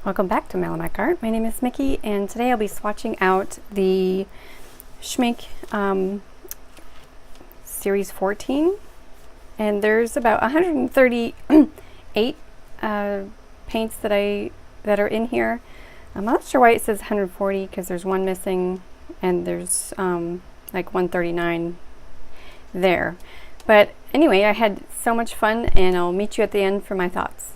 Welcome back to Malamak Art. My name is Mikki, and today I'll be swatching out the Schminke Series 14. And there's about 138 paints that are in here. I'm not sure why it says 140 because there's one missing, and there's like 139 there. But anyway, I had so much fun, and I'll meet you at the end for my thoughts.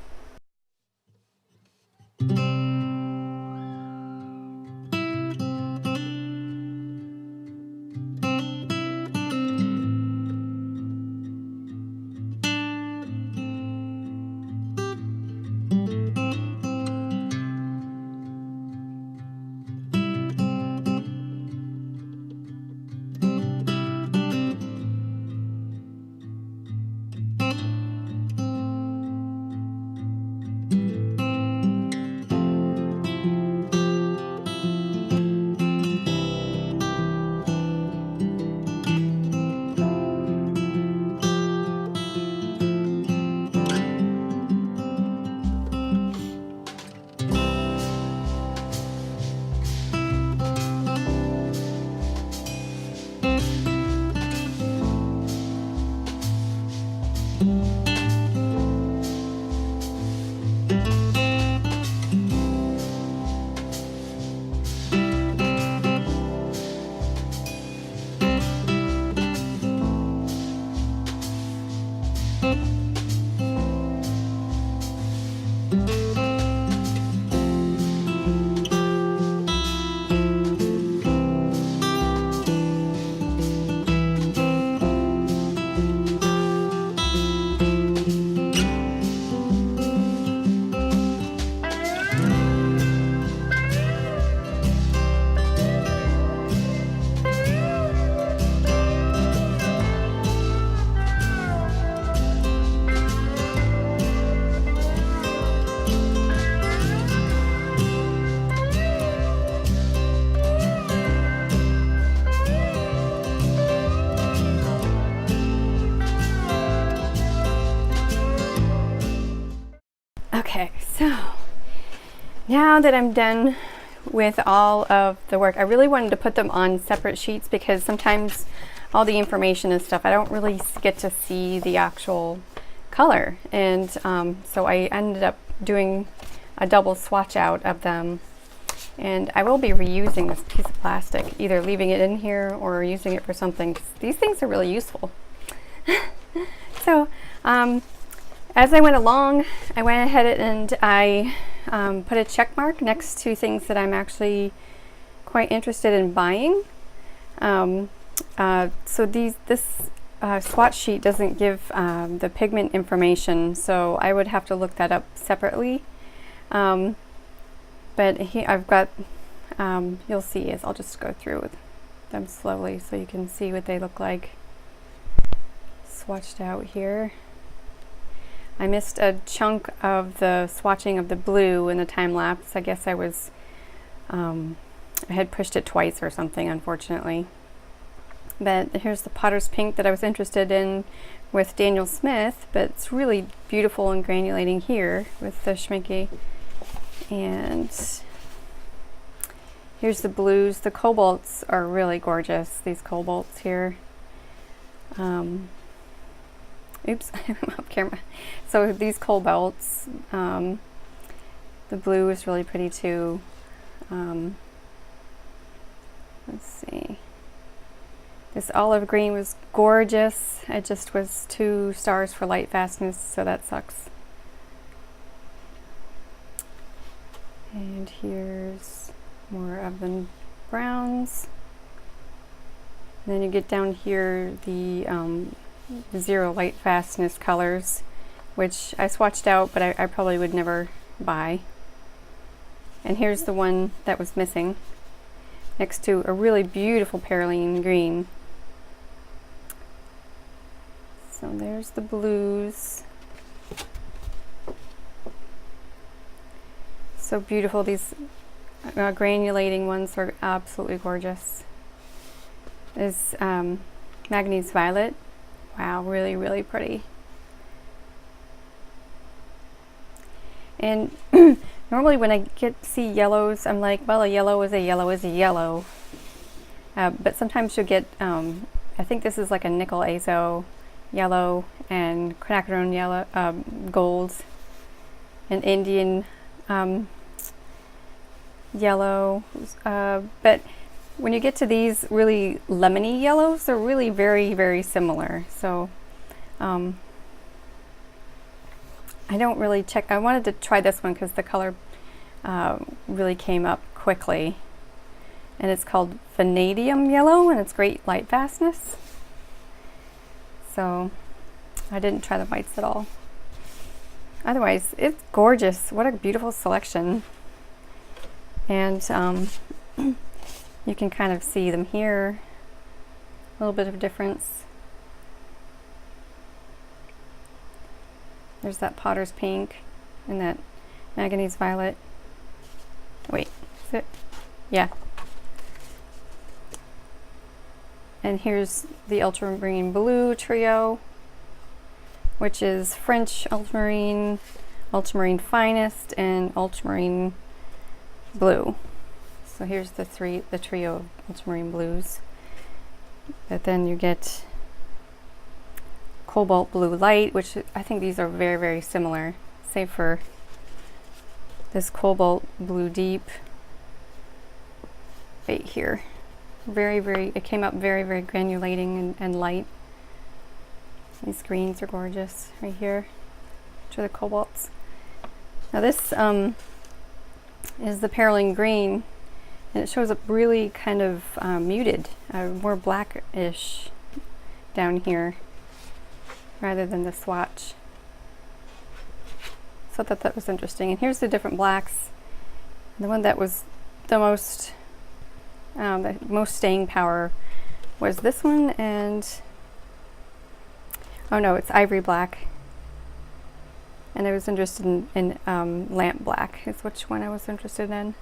Okay, so now that I'm done with all of the work, I really wanted to put them on separate sheets because sometimes all the information and stuff, I don't really get to see the actual color. And so I ended up doing a double swatch out of them. And I will be reusing this piece of plastic, either leaving it in here or using it for something. These things are really useful. So, as I went along, I went ahead and I put a check mark next to things that I'm actually quite interested in buying. So this swatch sheet doesn't give the pigment information, so I would have to look that up separately. But here I've got, you'll see as I'll just go through them slowly so you can see what they look like swatched out here. I missed a chunk of the swatching of the blue in the time lapse. I guess I was, I had pushed it twice or something, unfortunately. But here's the Potter's Pink that I was interested in with Daniel Smith, but it's really beautiful and granulating here with the Schminke. And here's the blues. The cobalts are really gorgeous, these cobalts here. Oops, I'm off camera. So these cobalts, the blue is really pretty too. Let's see. This olive green was gorgeous. It just was 2 stars for light fastness, so that sucks. And here's more of the browns. And then you get down here the 0 light fastness colors, which I swatched out, but I probably would never buy. And here's the one that was missing next to a really beautiful Perylene green. So there's the blues. So beautiful. These granulating ones are absolutely gorgeous. There's Manganese Violet. Wow, really, really pretty. And Normally when I see yellows, I'm like, well, a yellow is a yellow is a yellow. But sometimes you'll get, I think this is like a nickel azo yellow and quinacridone yellow, golds, and Indian yellow. But when you get to these really lemony yellows, they're really very, very similar. So I don't really check. I wanted to try this one because the color really came up quickly. And it's called vanadium yellow, and it's great light fastness. So I didn't try the whites at all. Otherwise, it's gorgeous. What a beautiful selection. And you can kind of see them here. A little bit of difference. There's that Potter's pink and that manganese violet. Wait, is it? Yeah. And here's the ultramarine blue trio, which is French ultramarine, ultramarine finest, and ultramarine blue. So here's the trio of ultramarine blues. But then you get cobalt blue light, which I think these are very, very similar, save for this cobalt blue deep right here. It came up very, very granulating and light. These greens are gorgeous right here, which are the cobalts. Now this is the Perylene green, and it shows up really kind of muted, more blackish down here rather than the swatch. So I thought that was interesting. And here's the different blacks. The one that was the most staying power was this one, and oh no, it's ivory black. And I was interested in lamp black is which one I was interested in.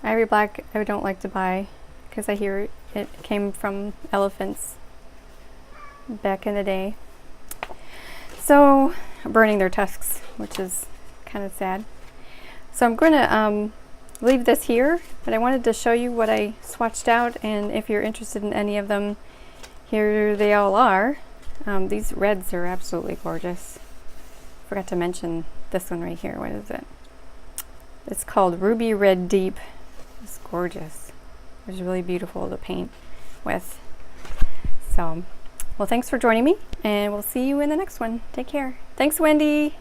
Ivory black I don't like to buy because I hear it came from elephants back in the day. So burning their tusks, which is kind of sad. So I'm going to leave this here, but I wanted to show you what I swatched out, and if you're interested in any of them, here they all are. These reds are absolutely gorgeous. Forgot to mention this one right here. What is it? It's called Ruby Red Deep. It's gorgeous. It's really beautiful to paint with. So, well, thanks for joining me, and we'll see you in the next one. Take care. Thanks, Wendy.